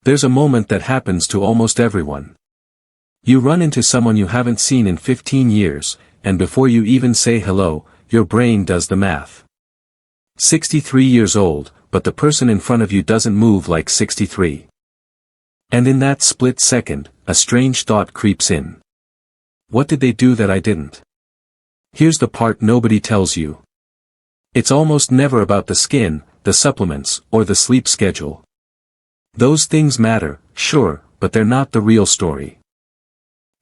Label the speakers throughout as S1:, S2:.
S1: There's a moment that happens to almost everyone. You run into someone you haven't seen in 15 years, and before you even say hello, your brain does the math. 63 years old, but the person in front of you doesn't move like 63. And in that split second, a strange thought creeps in. What did they do that I didn't? Here's the part nobody tells you. It's almost never about the skin, the supplements, or the sleep schedule. Those things matter, sure, but they're not the real story.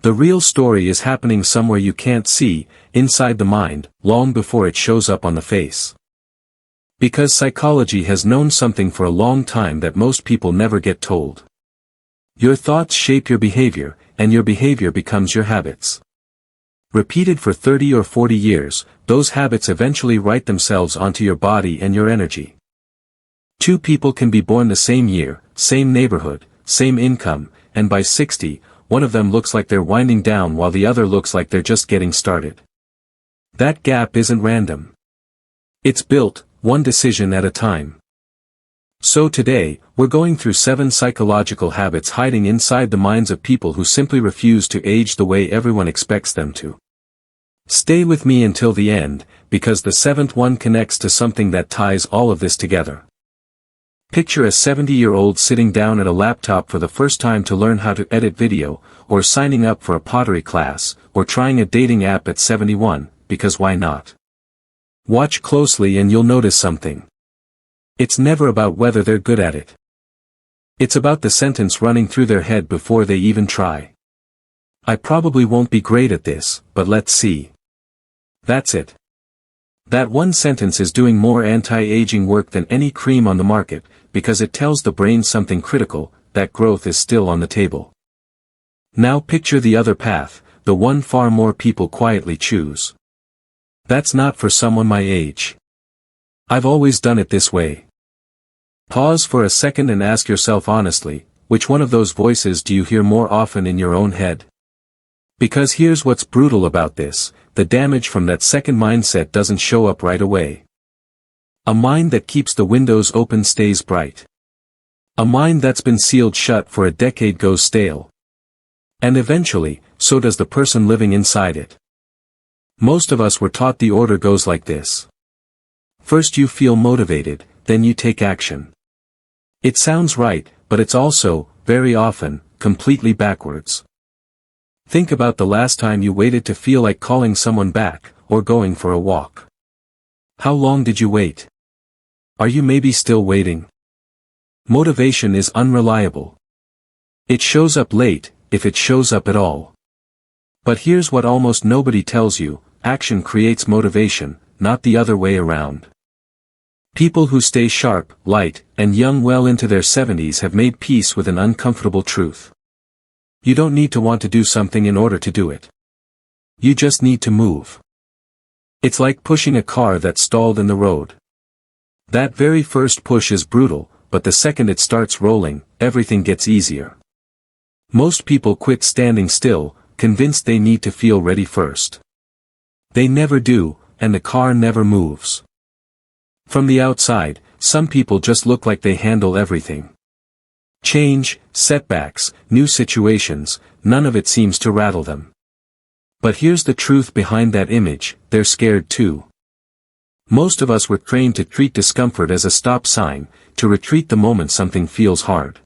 S1: The real story is happening somewhere you can't see, inside the mind, long before it shows up on the face. Because psychology has known something for a long time that most people never get told. Your thoughts shape your behavior, and your behavior becomes your habits. Repeated for 30 or 40 years, those habits eventually write themselves onto your body and your energy. Two people can be born the same year, same neighborhood, same income, and by 60, one of them looks like they're winding down while the other looks like they're just getting started. That gap isn't random. It's built, one decision at a time. So today, we're going through 7 psychological habits hiding inside the minds of people who simply refuse to age the way everyone expects them to. Stay with me until the end, because the 7th one connects to something that ties all of this together. Picture a 70-year-old sitting down at a laptop for the first time to learn how to edit video, or signing up for a pottery class, or trying a dating app at 71, because why not? Watch closely and you'll notice something. It's never about whether they're good at it. It's about the sentence running through their head before they even try. I probably won't be great at this, but let's see. That's it. That one sentence is doing more anti-aging work than any cream on the market, because it tells the brain something critical, that growth is still on the table. Now picture the other path, the one far more people quietly choose. That's not for someone my age. I've always done it this way. Pause for a second and ask yourself honestly, which one of those voices do you hear more often in your own head? Because here's what's brutal about this, the damage from that second mindset doesn't show up right away. A mind that keeps the windows open stays bright. A mind that's been sealed shut for a decade goes stale. And eventually, so does the person living inside it. Most of us were taught the order goes like this. First you feel motivated, then you take action. It sounds right, but it's also, very often, completely backwards. Think about the last time you waited to feel like calling someone back, or going for a walk. How long did you wait? Are you maybe still waiting? Motivation is unreliable. It shows up late, if it shows up at all. But here's what almost nobody tells you, action creates motivation, not the other way around. People who stay sharp, light, and young well into their 70s have made peace with an uncomfortable truth. You don't need to want to do something in order to do it. You just need to move. It's like pushing a car that's stalled in the road. That very first push is brutal, but the second it starts rolling, everything gets easier. Most people quit standing still, convinced they need to feel ready first. They never do, and the car never moves. From the outside, some people just look like they handle everything. Change, setbacks, new situations, none of it seems to rattle them. But here's the truth behind that image, they're scared too. Most of us were trained to treat discomfort as a stop sign, to retreat the moment something feels hard.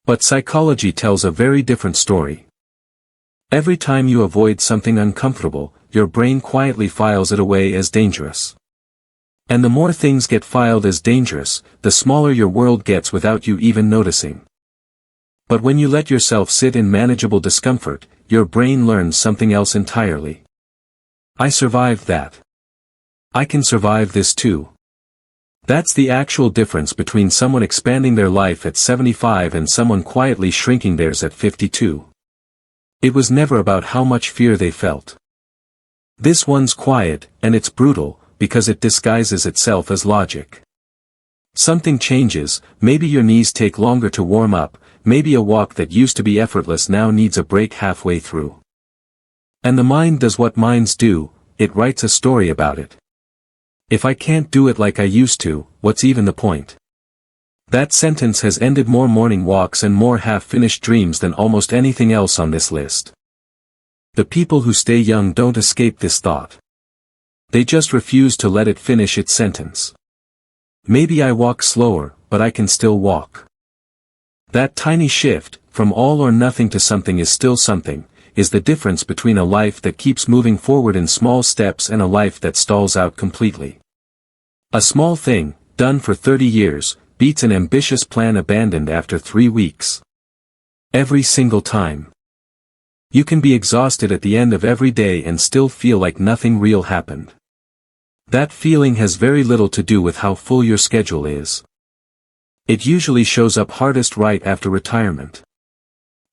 S1: But psychology tells a very different story. Every time you avoid something uncomfortable, your brain quietly files it away as dangerous. And the more things get filed as dangerous, the smaller your world gets without you even noticing. But when you let yourself sit in manageable discomfort, your brain learns something else entirely. I survived that. I can survive this too. That's the actual difference between someone expanding their life at 75 and someone quietly shrinking theirs at 52. It was never about how much fear they felt. This one's quiet, and it's brutal, because it disguises itself as logic. Something changes, maybe your knees take longer to warm up, maybe a walk that used to be effortless now needs a break halfway through. And the mind does what minds do, it writes a story about it. If I can't do it like I used to, what's even the point? That sentence has ended more morning walks and more half-finished dreams than almost anything else on this list. The people who stay young don't escape this thought. They just refuse to let it finish its sentence. Maybe I walk slower, but I can still walk. That tiny shift, from all or nothing to something is still something, is the difference between a life that keeps moving forward in small steps and a life that stalls out completely. A small thing, done for 30 years, beats an ambitious plan abandoned after 3 weeks. Every single time. You can be exhausted at the end of every day and still feel like nothing real happened. That feeling has very little to do with how full your schedule is. It usually shows up hardest right after retirement.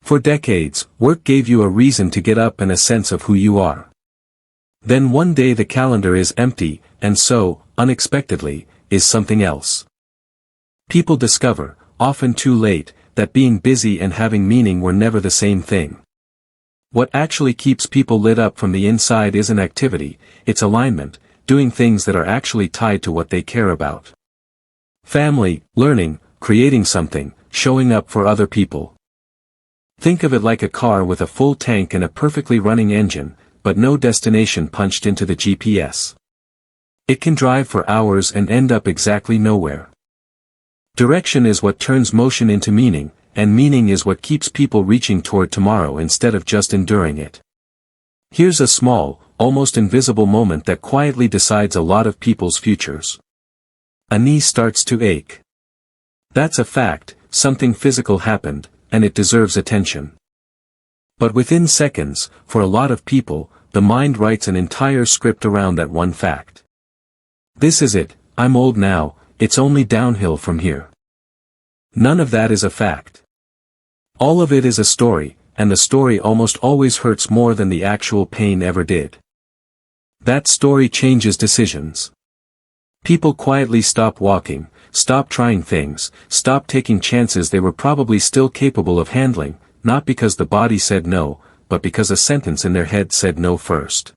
S1: For decades, work gave you a reason to get up and a sense of who you are. Then one day the calendar is empty, and so, unexpectedly, is something else. People discover, often too late, that being busy and having meaning were never the same thing. What actually keeps people lit up from the inside isn't activity, it's alignment, doing things that are actually tied to what they care about. Family, learning, creating something, showing up for other people. Think of it like a car with a full tank and a perfectly running engine, but no destination punched into the GPS. It can drive for hours and end up exactly nowhere. Direction is what turns motion into meaning, and meaning is what keeps people reaching toward tomorrow instead of just enduring it. Here's a small, almost invisible moment that quietly decides a lot of people's futures. A knee starts to ache. That's a fact, something physical happened, and it deserves attention. But within seconds, for a lot of people, the mind writes an entire script around that one fact. This is it, I'm old now, it's only downhill from here. None of that is a fact. All of it is a story, and the story almost always hurts more than the actual pain ever did. That story changes decisions. People quietly stop walking, stop trying things, stop taking chances they were probably still capable of handling, not because the body said no, but because a sentence in their head said no first.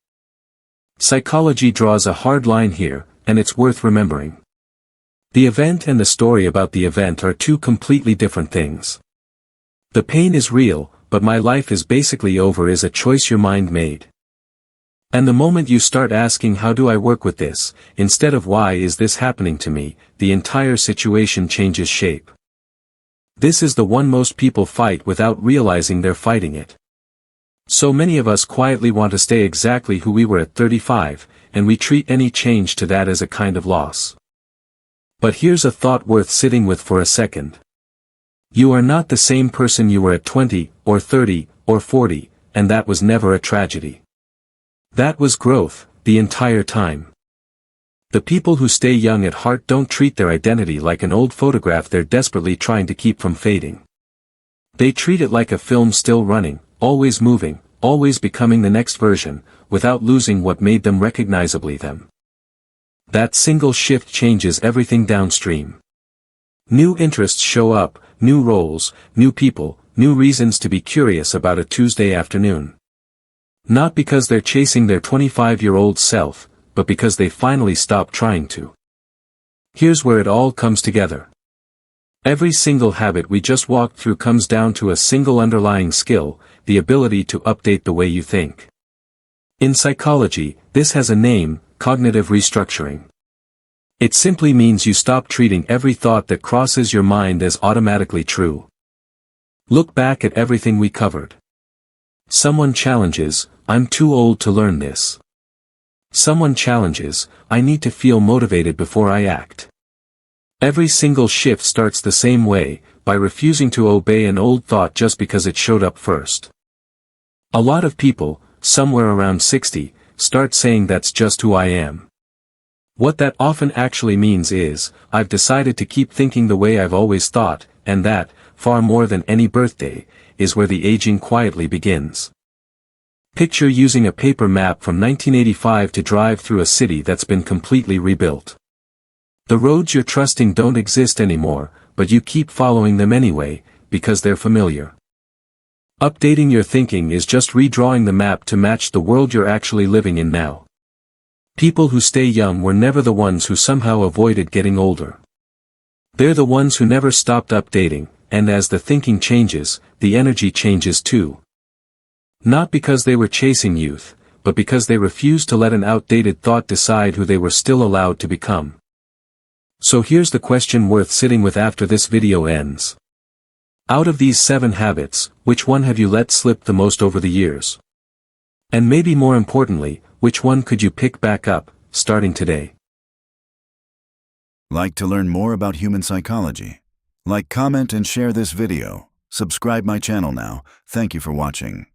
S1: Psychology draws a hard line here, and it's worth remembering. The event and the story about the event are two completely different things. The pain is real, but my life is basically over is a choice your mind made. And the moment you start asking how do I work with this, instead of why is this happening to me, the entire situation changes shape. This is the one most people fight without realizing they're fighting it. So many of us quietly want to stay exactly who we were at 35, and we treat any change to that as a kind of loss. But here's a thought worth sitting with for a second. You are not the same person you were at 20, or 30, or 40, and that was never a tragedy. That was growth, the entire time. The people who stay young at heart don't treat their identity like an old photograph they're desperately trying to keep from fading. They treat it like a film still running, always moving, always becoming the next version, without losing what made them recognizably them. That single shift changes everything downstream. New interests show up, new roles, new people, new reasons to be curious about a Tuesday afternoon. Not because they're chasing their 25-year-old self, but because they finally stopped trying to. Here's where it all comes together. Every single habit we just walked through comes down to a single underlying skill, the ability to update the way you think. In psychology, this has a name, cognitive restructuring. It simply means you stop treating every thought that crosses your mind as automatically true. Look back at everything we covered. Someone challenges, I'm too old to learn this. Someone challenges, I need to feel motivated before I act. Every single shift starts the same way, by refusing to obey an old thought just because it showed up first. A lot of people, somewhere around 60, start saying that's just who I am. What that often actually means is, I've decided to keep thinking the way I've always thought, and that, far more than any birthday, is where the aging quietly begins. Picture using a paper map from 1985 to drive through a city that's been completely rebuilt. The roads you're trusting don't exist anymore, but you keep following them anyway, because they're familiar. Updating your thinking is just redrawing the map to match the world you're actually living in now. People who stay young were never the ones who somehow avoided getting older. They're the ones who never stopped updating, and as the thinking changes, the energy changes too. Not because they were chasing youth, but because they refused to let an outdated thought decide who they were still allowed to become. So here's the question worth sitting with after this video ends. Out of these 7 habits, which one have you let slip the most over the years? And maybe more importantly, which one could you pick back up, starting today?
S2: Like to learn more about human psychology? Like, comment, and share this video. Subscribe my channel now. Thank you for watching.